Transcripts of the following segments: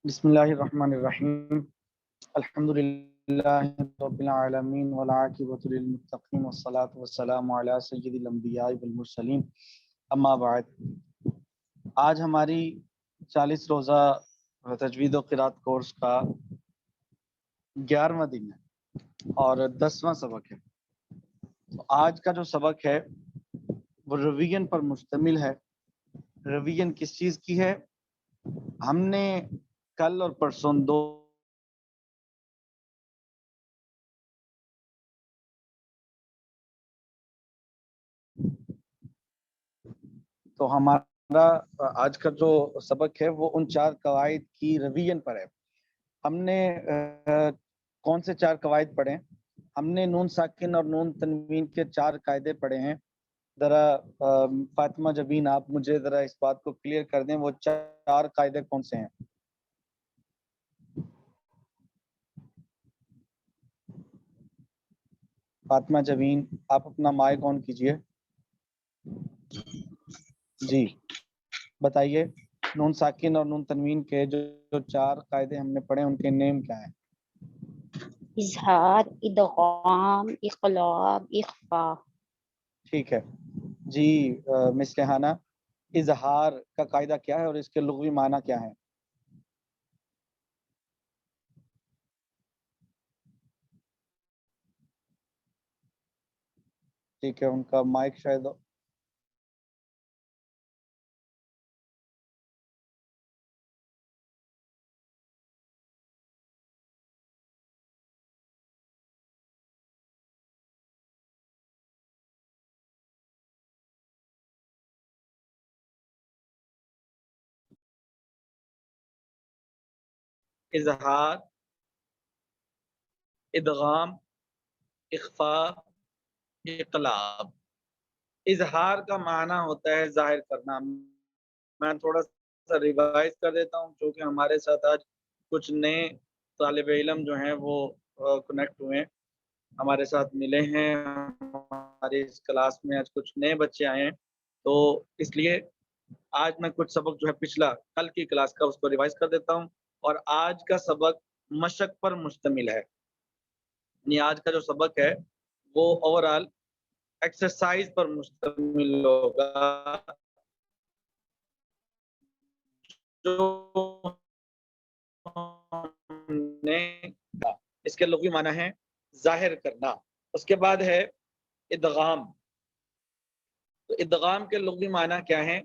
بسم اللہ الرحمن الرحیم الحمد للہ رب العالمین والعاقبۃ للمتقین والصلاۃ والسلام علی سید الانبیاء والمرسلین اما بعد۔ آج ہماری 40 روزہ تجوید و قرات کورس کا 11واں دن ہے اور 10واں سبق ہے۔ تو آج کا جو سبق ہے وہ ریویژن پر مشتمل ہے۔ ریویژن کس چیز کی ہے؟ ہم نے کل اور پرسوں دو تو ہمارا آج کا جو سبق ہے وہ ان 4 قواعد کی ریویژن پر ہے۔ ہم نے کون سے 4 قواعد پڑھے؟ ہم نے نون ساکن اور نون تنوین کے 4 قاعدے پڑھے ہیں۔ ذرا فاطمہ جبین آپ مجھے ذرا اس بات کو کلیئر کر دیں، وہ 4 قاعدے کون سے ہیں؟ فاطمہ جبین آپ اپنا مائک آن کیجئے۔ جی بتائیے، نون ساکن اور نون تنوین کے جو 4 قاعدے ہم نے پڑھے ان کے نیم کیا ہیں؟ اظہار، ادغام، اقلاب، اخفا۔ ٹھیک ہے جی۔ مس ریحانہ، اظہار کا قاعدہ کیا ہے اور اس کے لغوی معنی کیا ہے؟ ٹھیک ہے، ان کا مائک شاید اظہار، ادغام، اخفاء، اقلاب۔ اظہار کا معنی ہوتا ہے ظاہر کرنا۔ میں تھوڑا سا ریوائز کر دیتا ہوں کیونکہ ہمارے ساتھ آج کچھ نئے طالب علم جو ہیں وہ کنیکٹ ہوئے ہیں، ہمارے ساتھ ملے ہیں، ہماری اس کلاس میں آج کچھ نئے بچے آئے ہیں، تو اس لیے آج میں کچھ سبق جو ہے پچھلا کل کی کلاس کا اس کو ریوائز کر دیتا ہوں، اور آج کا سبق مشق پر مشتمل ہے۔ یعنی آج کا جو سبق ہے وہ اوور آل ایکسرسائز پر مشتمل ہوگا، جو اس کے لغوی معنی ہے ظاہر کرنا۔ اس کے بعد ہے ادغام۔ تو ادغام کے لغوی معنی کیا ہے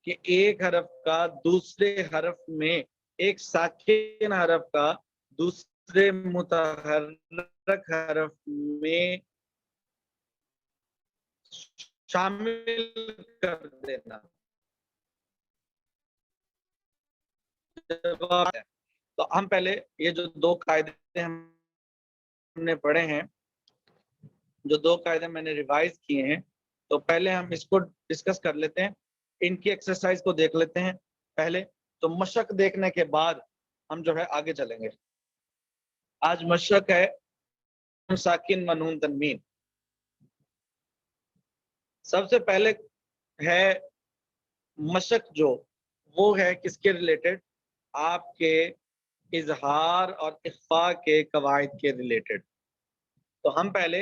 کہ ایک حرف کا دوسرے حرف میں، ایک ساکن حرف کا دوسرے متحرک حرف میں شامل کر دینا۔ تو ہم پہلے یہ جو 2 قاعدے ہم نے پڑھے ہیں، جو 2 قاعدے میں نے ریوائز کیے ہیں، تو پہلے ہم اس کو ڈسکس کر لیتے ہیں، ان کی ایکسرسائز کو دیکھ لیتے ہیں پہلے، تو مشق دیکھنے کے بعد ہم جو ہے آگے چلیں گے۔ آج مشق ہے نون ساکن و نون تنوین۔ سب سے پہلے ہے مشق، جو وہ ہے کس کے ریلیٹڈ؟ آپ کے اظہار اور اخفاء کے قواعد کے ریلیٹڈ۔ تو ہم پہلے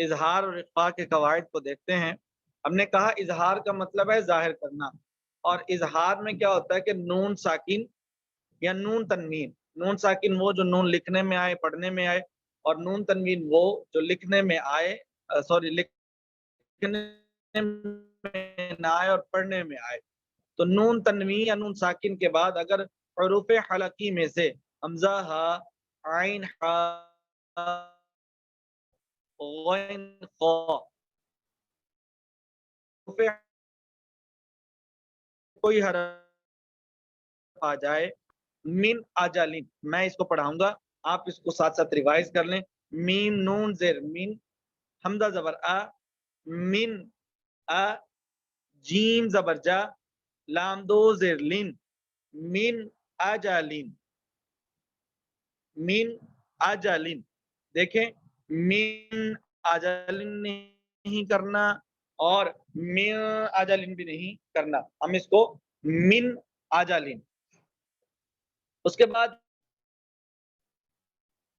اظہار اور اخفاء کے قواعد کو دیکھتے ہیں۔ ہم نے کہا اظہار کا مطلب ہے ظاہر کرنا، اور اظہار میں کیا ہوتا ہے کہ نون ساکن یا نون تنوین، نون ساکن وہ جو نون لکھنے میں آئے، پڑھنے میں آئے، اور نون تنوین وہ جو لکھنے میں آئے، لکھنے میں نہ آئے اور پڑھنے میں آئے۔ تو نون تنوین یا نون ساکن کے بعد اگر حروف حلقی میں سے حمزہ، ہا، عین، حا، غین، خا، کوئی حرف آ جائے، من اجلن، میں اس کو پڑھاؤں گا، آپ اس کو ساتھ ساتھ ریوائز کر لیں۔ میم نون زیر من، حمزہ زبر آ، من آ، جیم زبر جا، لام دو زیر لن، من اجلن، من اجلن۔ دیکھیں، من اجلن نہیں کرنا اور من اجلن بھی نہیں کرنا، ہم اس کو من اجلن۔ اس کے بعد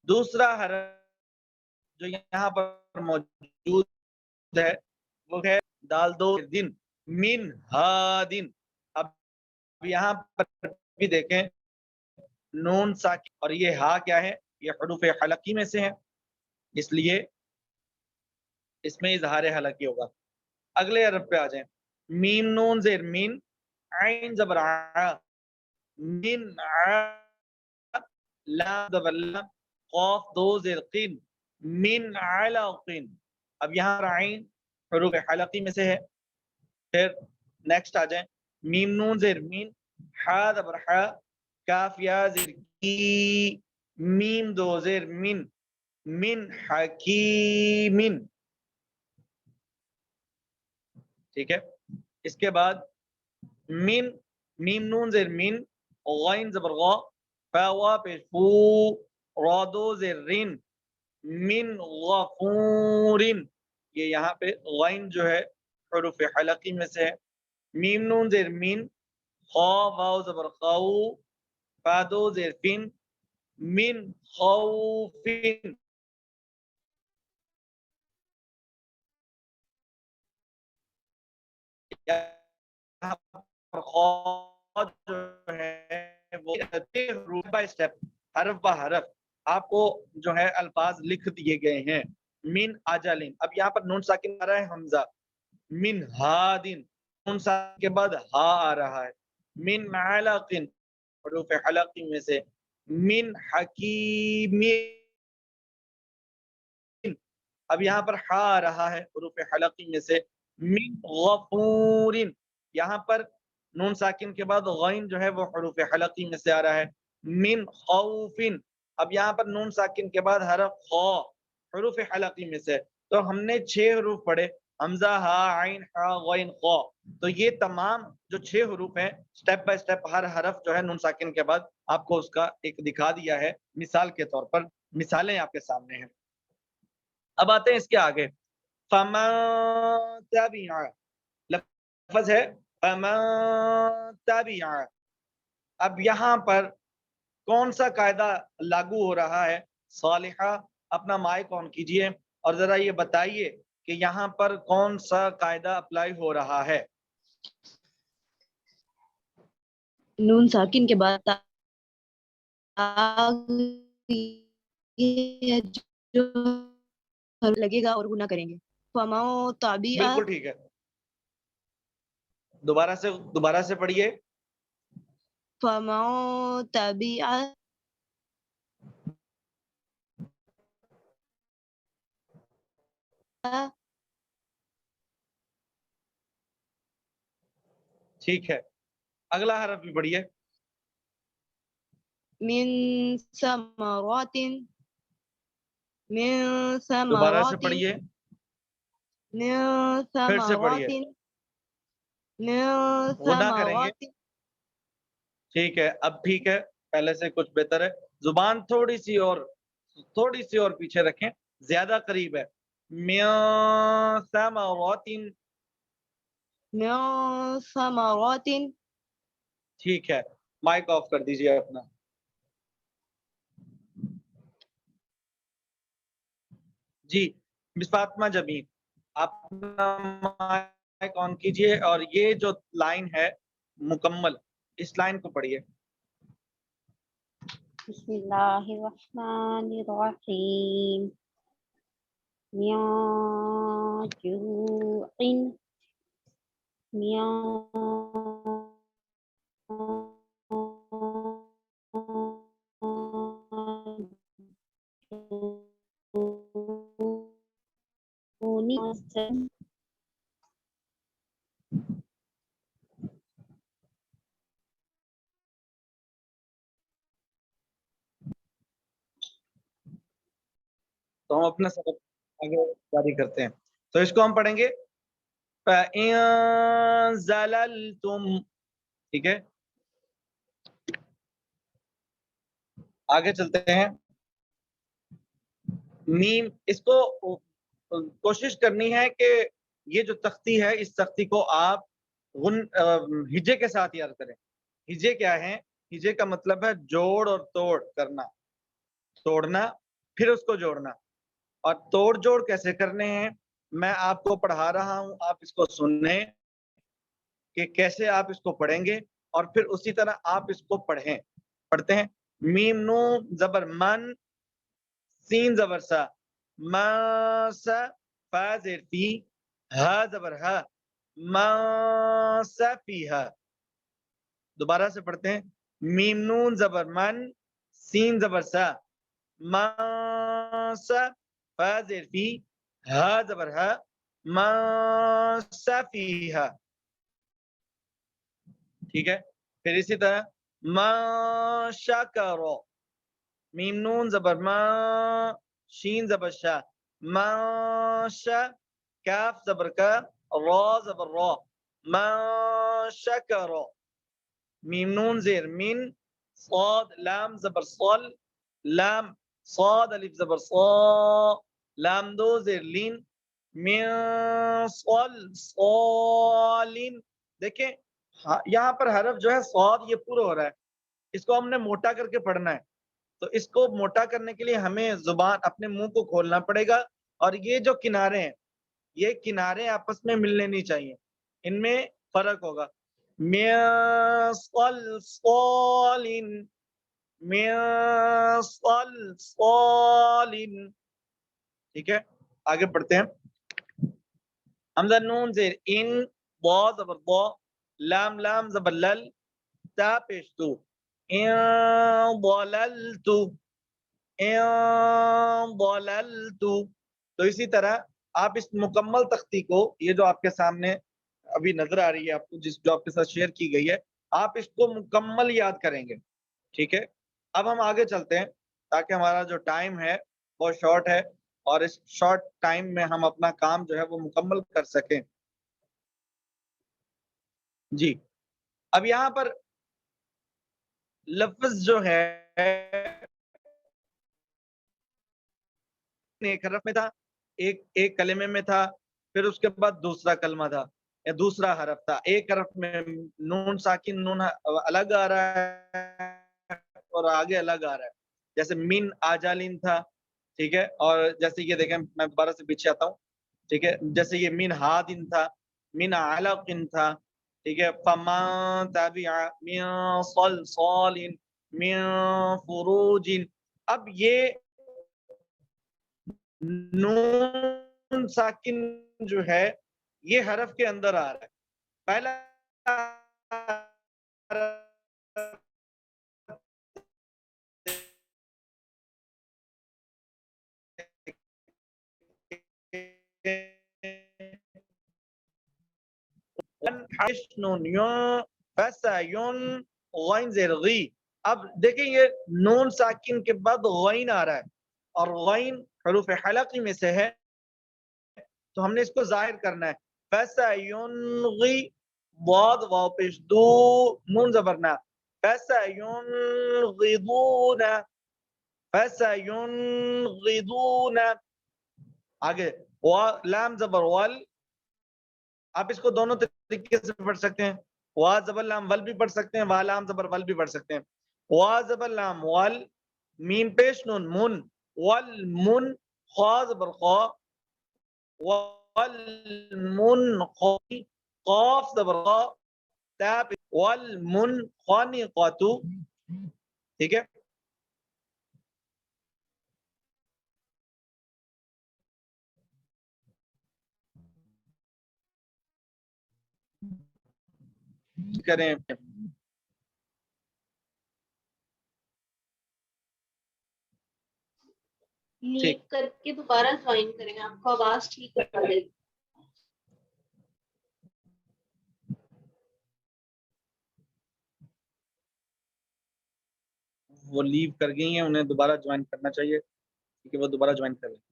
دوسرا حرف جو یہاں پر موجود ہے وہ ہے دال دو دن من ہادن. اب یہاں پر بھی دیکھیں نون ساکن اور یہ ہا کیا ہے؟ یہ حروف حلقی میں سے ہے، اس لیے اس میں اظہار حلقی ہوگا. اگلے حرف پہ آ جائیں. میم نون زیر مین، عین زبر ع، من ع، لام زبر لام، قاف دو زیر قین، من علقین. اب یہاں پر عین حروف حلقی میں سے ہے. پھر نیکسٹ آ جائیں. میم نون زیر مین، حا زبر حا، کاف یا زیر کی، میم دو زیر من، من حکیمن. ٹھیک ہے. اس کے بعد من، میم نون زیر من، غین زبر غا، فا وا پیش فو، را دو زیر رین، من غفورن. یہ یہاں پہ غین جو ہے حروف حلقی میں سے ہے. میم نون زیر مین، خا واو زبر خاؤ، فا دو زیر فین، من خوفن. یہاں پر خا جو ہے وہ حروف بائی اسٹیپ، حرف با حرف آپ کو جو ہے الفاظ لکھ دیے گئے ہیں. من اجلن. اب یہاں پر نون ساکن آ رہا ہے حمزہ. من ہادن، نون ساکن کے بعد ہا آ رہا ہے. من علقن، حروف حلقی میں سے. من حکیم. اب یہاں پر ہا آ رہا ہے حروف حلقی میں سے. من غفور. یہاں پر نون ساکن کے بعد غین جو ہے وہ حروف حلقی میں سے آ رہا ہے. من خوف. اب یہاں پر نون ساکن کے بعد حرف خا حروف حلقی میں سے. تو ہم نے 6 حروف پڑھے، حمزہ، ہا، عین، حا، غین، خا. تو یہ تمام جو 6 حروف ہیں سٹیپ بائی سٹیپ ہر حرف جو ہے نون ساکن کے بعد آپ کو اس کا ایک دکھا دیا ہے مثال کے طور پر. مثالیں آپ کے سامنے ہیں. اب آتے ہیں اس کے آگے. فَمَن تَبِعَ، لفظ ہے فَمَن تَبِعَ. اب یہاں پر کون سا قاعدہ لاگو ہو رہا ہے؟ صالحہ اپنا مائک آن کیجئے اور ذرا یہ بتائیے کہ یہاں پر کون سا قاعدہ اپلائی ہو رہا ہے؟ نون ساکن کے بعد جو لگے گا اور گناہ کریں گے. فَمَن تَبِعَ، بالکل ٹھیک ہے. دوبارہ سے پڑھیے. فَمَن تَبِعَ ٹھیک ہے. اگلا حرف بھی پڑھیے. من ثمرات، من دوبارہ سے ثمرات، پڑھیے. من پھر سے ثمرات، پڑھیے. من غنہ کریں گے. ثمرات. ٹھیک ہے. اب ٹھیک ہے، پہلے سے کچھ بہتر ہے. زبان تھوڑی سی اور پیچھے رکھیں، زیادہ قریب ہے. من ثمرات. من ثمرات. ٹھیک ہے. مائک آف کر دیجئے اپنا. جی مس فاطمہ جمیل، آپ اپنا مائک آن کیجئے اور یہ جو لائن ہے مکمل، اس لائن کو پڑھیے. بسم اللہ الرحمن الرحیم. من جوع، تو ہم اپنا سبق آگے جاری کرتے ہیں. تو اس کو ہم پڑھیں گے فَإِن زَلَلْتُمْ. ٹھیک ہے، آگے چلتے ہیں. میم، اس کو کوشش کرنی ہے کہ یہ جو تختی ہے اس تختی کو آپ ہجے کے ساتھ یاد کریں. ہجے کیا ہیں؟ ہجے کا مطلب ہے جوڑ اور توڑ کرنا، توڑنا پھر اس کو جوڑنا. اور توڑ جوڑ کیسے کرنے ہیں میں آپ کو پڑھا رہا ہوں، آپ اس کو سنیں کہ کیسے آپ اس کو پڑھیں گے اور پھر اسی طرح آپ اس کو پڑھیں. پڑھتے ہیں. میم نون زبر من، سین زبر سا، ما سا، فا زیر فی، ہا زبر ہا، ما سا فی ہا. دوبارہ سے پڑھتے ہیں. میم نون زبر من، سین زبر سا، ما سا، فا زیر فی، ہا زبر ہا، ما سا فی ہا. ٹھیک ہے. پھر اسی طرح ما شکرو، میم نون زبر ما، شین زبر شا، ما شا، کاف زبر کا، را زبر را، ما شکرو. میم نون زیر من، صاد لام زبر صل، لام صاد الف زبر صا، لام دو زیر لین، من صل صالین. دیکھیں یہاں پر حرف جو ہے صاد یہ پورا ہو رہا ہے، اس کو ہم نے موٹا کر کے پڑھنا ہے. تو اس کو موٹا کرنے کے لیے ہمیں زبان اپنے منہ کو کھولنا پڑے گا. اور یہ جو کنارے ہیں یہ کنارے آپس میں ملنے نہیں چاہیے، ان میں فرق ہوگا. من صلصال، من صلصال. ٹھیک ہے. آگے پڑھتے ہیں. حمزہ نون زیر ان، ضا زبر ضا، لام لام زبر لل، تا پیش تو، ان ضللت، ان ضللت. تو اسی طرح آپ اس مکمل تختی کو، یہ جو آپ کے سامنے ابھی نظر آ رہی ہے آپ کو، جو آپ کے ساتھ شیئر کی گئی ہے، آپ اس کو مکمل یاد کریں گے. ٹھیک ہے. اب ہم آگے چلتے ہیں تاکہ ہمارا جو ٹائم ہے وہ شارٹ ہے اور اس شارٹ ٹائم میں ہم اپنا کام جو ہے وہ مکمل کر سکیں. جی اب یہاں پر لفظ جو ہے ایک حرف میں تھا، ایک کلمے میں تھا، پھر اس کے بعد دوسرا کلمہ تھا یا دوسرا حرف تھا. ایک حرف میں نون ساکن نون الگ آ رہا ہے اور آگے الگ آ رہا ہے، جیسے من آجالین تھا. ٹھیک ہے. اور جیسے یہ دیکھیں میں دوبارہ سے پیچھے آتا ہوں. ٹھیک ہے. جیسے یہ من ہادن تھا، من علقن تھا. ٹھیک ہے. فمان تابع، من صلصال، من فروج. اب یہ نون ساکن جو ہے یہ حرف کے اندر آ رہا ہے. پہلا غین زیر غی. اب دیکھیں یہ نون ساکن کے بعد غین آ رہا ہے اور غین حروف حلقی میں سے ہے تو ہم نے اس کو ظاہر کرنا ہے. فَسَيُنْغِي، ضاد واو پیش دو، نون زبرنا، فَسَيُنْغِضُونَ، فَسَيُنْغِضُونَ. آگے لام زبر ول، آپ اس کو دونوں طریقے سے پڑھ سکتے ہیں. وا زبر لام ول بھی پڑھ سکتے ہیں، وا لام زبر ول بھی پڑھ سکتے ہیں. وا زبر لام ول، میم پیش نون من، والمن، خا زبر خا، والمنقی، قاف زبر قا، تا والمنخنقۃ. ٹھیک ہے. کریں نیک کر کے دوبارہ جوائن کریں، آپ کو آواز ٹھیک کرا دے. وہ لیو کر گئی ہیں، انہیں دوبارہ جوائن کرنا چاہیے کیونکہ وہ دوبارہ جوائن کر لیں.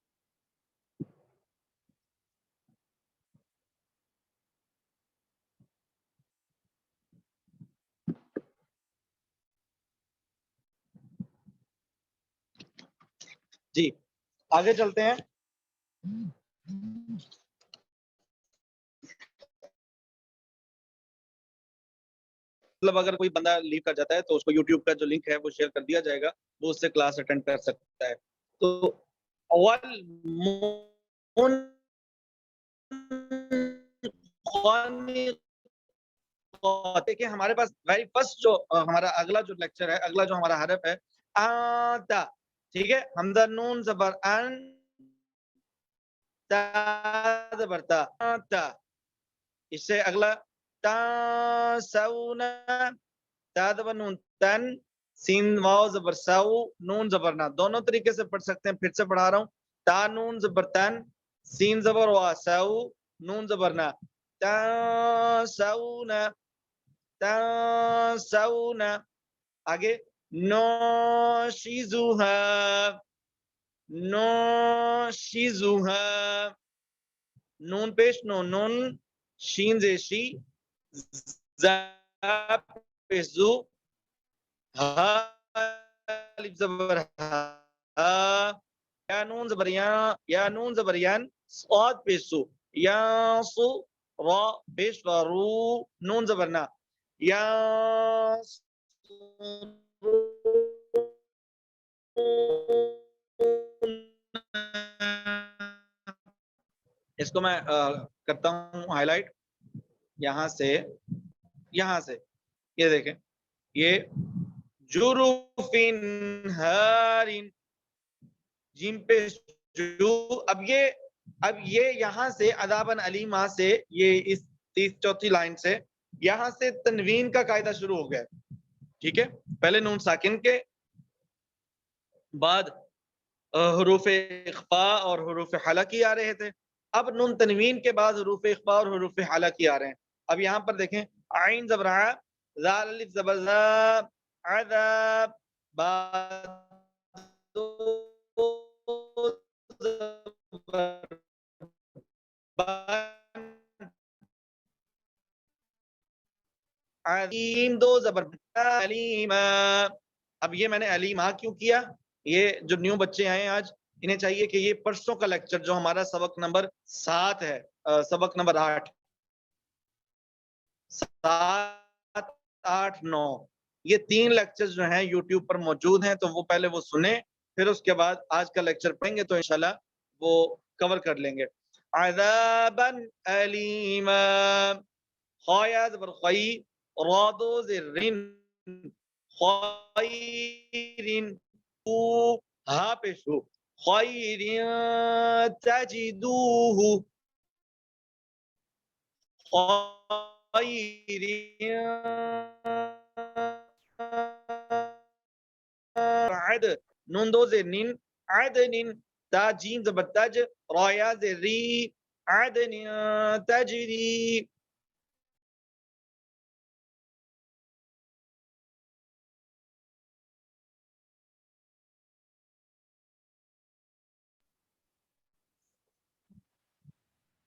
جی آگے چلتے ہیں. مطلب اگر کوئی بندہ لیو کر جاتا ہے تو اس کو یوٹیوب کا جو لنک ہے وہ شیئر کر دیا جائے گا, وہ اس سے کلاس اٹینڈ کر سکتا ہے. تو دیکھیں ہمارے پاس ویری فرسٹ جو ہمارا اگلا جو لیکچر ہے, اگلا جو ہمارا حرف ہے آتا, ٹھیک ہے, حمزہ نون زبر ان, تا زبر تا, تا. اس سے اگلا تا سونا, تا زبر نون تن, سین واو زبر سو, نون زبر نا. دونوں طریقے سے پڑھ سکتے ہیں, پھر سے پڑھا رہا ہوں. تا نون زبر تن, سین زبر وا, سو نون زبر نا, تا سونا, تا سونا. آگے نو شیزوہا, نو شیزوہا, نون پیش نو, نون شین زیشی, زا پیش زو, ہا الف زبر ہا, یا نون زبر یا, یا نون زبر یان, صاد پیش سو, یا سو, را پیش و رو, نون زبر نا, یا اس کو میں کرتا ہوں ہائی لائٹ یہاں سے, یہاں سے, یہ دیکھیں, یہ جروفن ہارن, جیم پہ جو. اب یہ یہاں سے عذابن علیما سے, یہ اس 34 لائن سے یہاں سے تنوین کا قاعدہ شروع ہو گیا, ٹھیک ہے. پہلے نون ساکن کے بعد حروف اخفاء اور حروف حلقی آ رہے تھے, اب نون تنوین کے بعد حروف اخفاء اور حروف حلقی آ رہے ہیں. اب یہاں پر دیکھیں, عین زبر ع, ذال الف زبر ذا, عذاب, با علیم, دو زبر علیما. اب یہ میں نے علیما کیوں کیا, یہ جو نیو بچے آئے ہیں آج, انہیں چاہیے کہ یہ پرسوں کا لیکچر جو ہمارا سبق نمبر 7 ہے, سبق نمبر 8, 7, 8, 9, یہ 3 لیکچر جو ہیں یوٹیوب پر موجود ہیں, تو وہ پہلے وہ سنیں, پھر اس کے بعد آج کا لیکچر پڑھیں گے تو انشاءاللہ وہ کور کر لیں گے. عذابا علیما, خایا زبر خی, رادو زرین, خیرین, ہا پیشو, خیرین تجدوہ, خیرین عد, نون دو زرین, عدنین, تا جیم زبر تج, رایا زری, عدن تجری.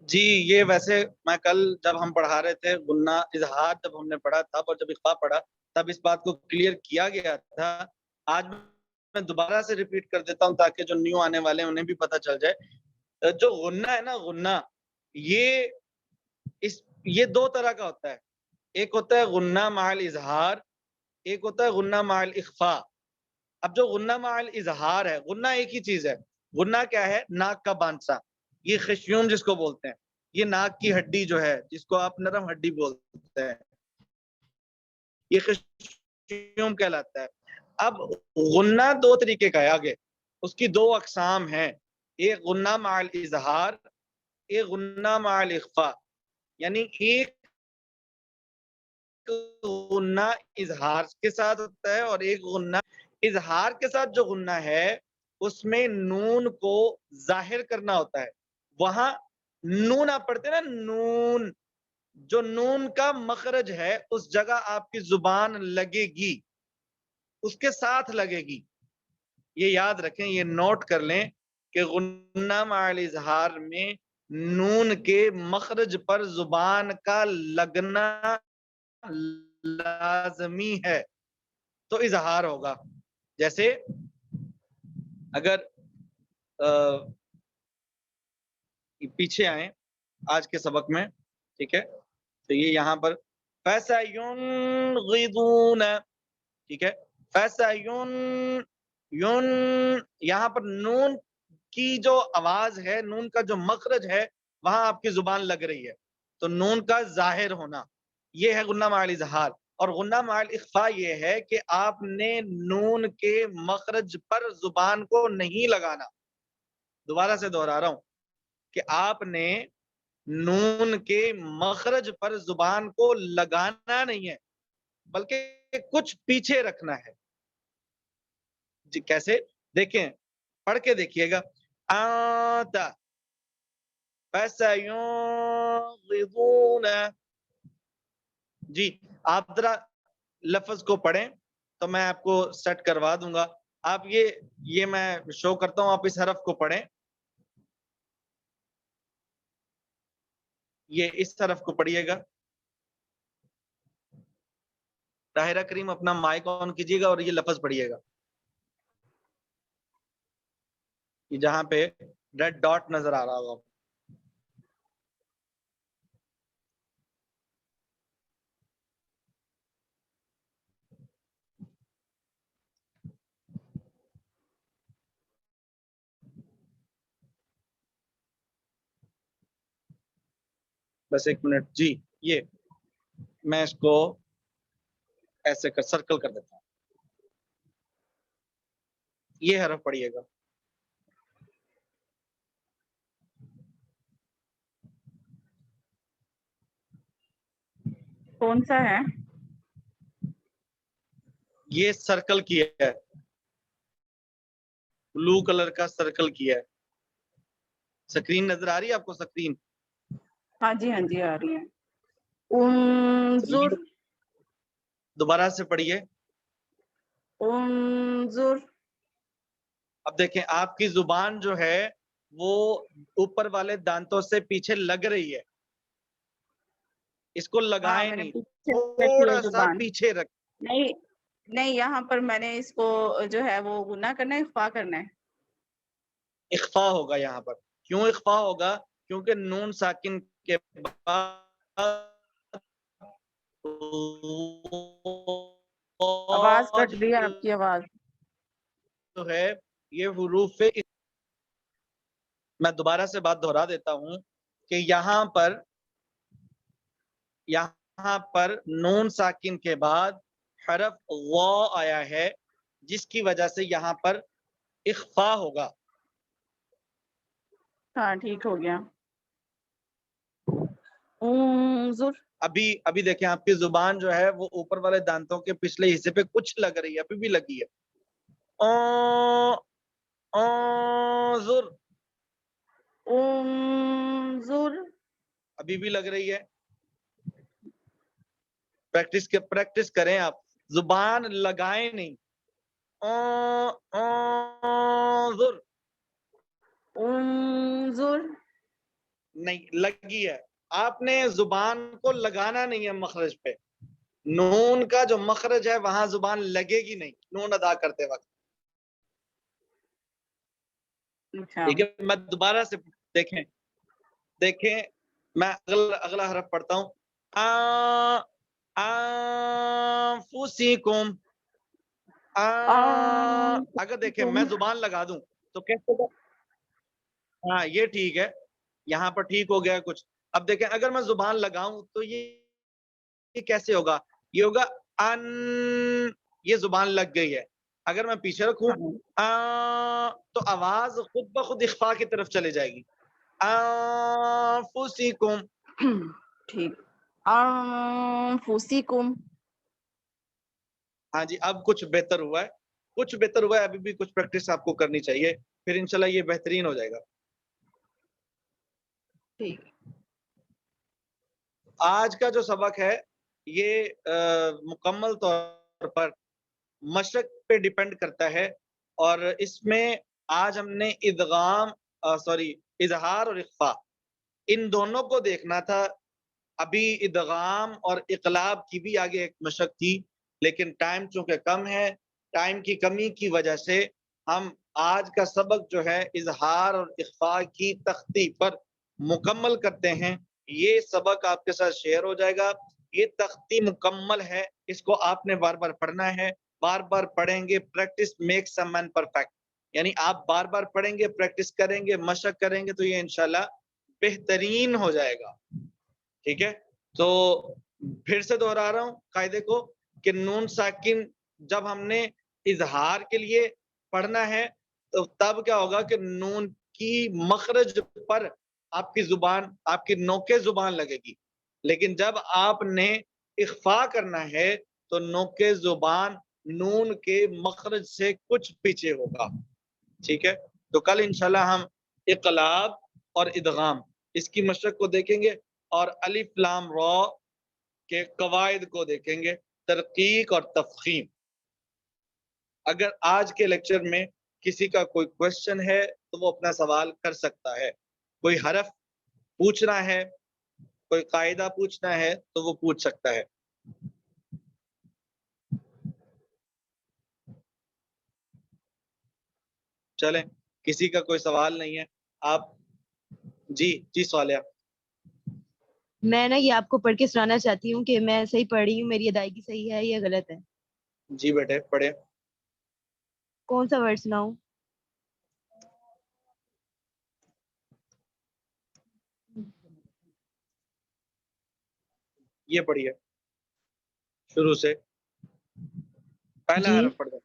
جی یہ ویسے میں کل جب ہم پڑھا رہے تھے غنہ اظہار جب ہم نے پڑھا تب, اور جب اخفاء پڑھا تب اس بات کو کلیئر کیا گیا تھا. آج میں دوبارہ سے ریپیٹ کر دیتا ہوں تاکہ جو نیو آنے والے ہیں انہیں بھی پتہ چل جائے. جو غنہ ہے نا, غنہ یہ 2 طرح کا ہوتا ہے. ایک ہوتا ہے غنہ مع الاظہار, ایک ہوتا ہے غنہ مع الاخفاء. اب جو غنہ مع الاظہار ہے, غنہ ایک ہی چیز ہے. غنہ کیا ہے, ناک کا بانسا, یہ خشیوم جس کو بولتے ہیں, یہ ناک کی ہڈی جو ہے جس کو آپ نرم ہڈی بولتے ہیں, یہ خشیوم کہلاتا ہے. اب غنہ 2 طریقے کا ہے, آگے اس کی 2 اقسام ہیں, ایک غنہ مع الاظہار, ایک غنہ مع الاخفاء. یعنی ایک غنہ اظہار کے ساتھ ہوتا ہے اور ایک غنہ اظہار کے ساتھ. جو غنہ ہے اس میں نون کو ظاہر کرنا ہوتا ہے, وہاں نون آپ پڑھتے ہیں نا, نون, جو نون کا مخرج ہے اس جگہ آپ کی زبان لگے گی, اس کے ساتھ لگے گی. یہ یاد رکھیں, یہ نوٹ کر لیں کہ غنہ مع الاظہار میں نون کے مخرج پر زبان کا لگنا لازمی ہے تو اظہار ہوگا. جیسے اگر پیچھے آئیں آج کے سبق میں, ٹھیک ہے, تو یہ یہاں پر فَسَيُنْغِضُونَ، ٹھیک ہے، یون، یہاں پر نون کی جو آواز ہے، نون کا جو مخرج ہے، وہاں آپ کی زبان لگ رہی ہے، تو نون کا ظاہر ہونا یہ ہے غنہ مع الاظہار، اور غنہ مع الاخفاء یہ ہے کہ آپ نے نون کے مخرج پر زبان کو نہیں لگانا. دوبارہ سے دہرا رہا ہوں کہ آپ نے نون کے مخرج پر زبان کو لگانا نہیں ہے، بلکہ کچھ پیچھے رکھنا ہے. جی کیسے؟ دیکھیں، پڑھ کے دیکھیے گا. آتا فَسَيُنْغِضُونَ، جی آپ ذرا لفظ کو پڑھیں تو میں آپ کو سیٹ کروا دوں گا. آپ یہ میں شو کرتا ہوں، آپ اس حرف کو پڑھیں، یہ اس حرف کو پڑھیے گا. طاہرہ کریم اپنا مائک آن کیجیے گا اور یہ لفظ پڑھیے گا، یہ جہاں پہ ریڈ ڈاٹ نظر آ رہا ہوگا. بس ایک منٹ، جی یہ میں اس کو ایسے کر سرکل کر دیتا ہوں. یہ حرف پڑھیے گا. کون سا ہے؟ یہ سرکل کیا ہے، بلو کلر کا سرکل کیا ہے. سکرین نظر آ رہی ہے آپ کو؟ سکرین ہاں جی آ رہی ہے. انظر، دوبارہ سے پڑھیے. انظر، اب دیکھیں آپ کی زبان جو ہے وہ اوپر والے دانتوں سے پیچھے لگ رہی ہے، اس کو ہاں لگائیں میں نے نہیں، پیچھے رکھی ہے تھوڑا سا زبان. پیچھے رکھ. نہیں یہاں پر میں نے اس کو جو ہے وہ گناہ کرنا ہے، اخفا کرنا ہے. اخفا ہوگا یہاں پر. کیوں اخفا ہوگا؟ کیونکہ نون ساکن کے بعد آواز کٹ رہی ہے آپ کی آواز. جو ہے یہ حروف، میں دوبارہ سے بات دہرا دیتا ہوں کہ یہاں پر نون ساکن کے بعد حرف غا آیا ہے، جس کی وجہ سے یہاں پر اخفا ہوگا. ہاں ٹھیک ہو گیا. انظر، ابھی دیکھیں آپ کی زبان جو ہے وہ اوپر والے دانتوں کے پچھلے حصے پہ کچھ لگ رہی ہے، ابھی بھی لگی ہے. انظر، انظر، ابھی بھی لگ رہی ہے. پریکٹس کریں آپ، زبان لگائیں نہیں. انظر، انظر، نہیں لگی ہے. آپ نے زبان کو لگانا نہیں ہے مخرج پہ. نون کا جو مخرج ہے وہاں زبان لگے گی نہیں نون ادا کرتے وقت. اچھا ٹھیک ہے، میں دوبارہ سے دیکھیں میں اگلا حرف پڑھتا ہوں. انفسکم. اگر دیکھیں میں زبان لگا دوں تو کیسے؟ ہاں یہ ٹھیک ہے، یہاں پر ٹھیک ہو گیا کچھ. اب دیکھیں اگر میں زبان لگاؤں تو یہ کیسے ہوگا؟ یہ ہوگا ان، یہ زبان لگ گئی ہے. اگر میں پیچھے رکھوں تو آواز خود بخود اخفا کی طرف چلے جائے گی. انفسکم، ٹھیک. انفسکم، ہاں جی اب کچھ بہتر ہوا ہے، ابھی بھی کچھ پریکٹس آپ کو کرنی چاہیے، پھر انشاءاللہ یہ بہترین ہو جائے گا. ٹھیک. آج کا جو سبق ہے یہ مکمل طور پر مشق پہ ڈیپینڈ کرتا ہے، اور اس میں آج ہم نے اظہار اور اخفاء ان دونوں کو دیکھنا تھا. ابھی ادغام اور اقلاب کی بھی آگے ایک مشق تھی، لیکن ٹائم چونکہ کم ہے، ٹائم کی کمی کی وجہ سے ہم آج کا سبق جو ہے اظہار اور اخفاء کی تختی پر مکمل کرتے ہیں. یہ سبق آپ کے ساتھ شیئر ہو جائے گا. یہ تختی مکمل ہے، اس کو آپ نے بار بار پڑھنا ہے، بار بار پڑھیں گے. Practice makes a man perfect. یعنی آپ بار بار پڑھیں گے، پریکٹس کریں گے، مشق کریں گے تو یہ انشاءاللہ بہترین ہو جائے گا. ٹھیک ہے، تو پھر سے دوہرا رہا ہوں قاعدے کو کہ نون ساکن جب ہم نے اظہار کے لیے پڑھنا ہے تو تب کیا ہوگا کہ نون کی مخرج پر آپ کی زبان، آپ کی نوک زبان لگے گی. لیکن جب آپ نے اخفا کرنا ہے تو نوک زبان نون کے مخرج سے کچھ پیچھے ہوگا. ٹھیک ہے، تو کل انشاءاللہ ہم اقلاب اور ادغام اس کی مشق کو دیکھیں گے اور الف لام را کے قواعد کو دیکھیں گے، ترقیق اور تفخیم. اگر آج کے لیکچر میں کسی کا کوئی کوشچن ہے تو وہ اپنا سوال کر سکتا ہے. کوئی حرف پوچھنا ہے، کوئی قاعدہ پوچھنا ہے تو وہ پوچھ سکتا ہے. چلیں، کسی کا کوئی سوال نہیں ہے. آپ جی صالحہ. میں نا یہ آپ کو پڑھ کے سنانا چاہتی ہوں کہ میں صحیح پڑھ رہی ہوں، میری ادائیگی صحیح ہے یا غلط ہے. جی بیٹے پڑھیں. کون سا ورڈ سناؤں؟ یہ پڑھیے شروع سے، پہلا جی حرف پڑھ دیں.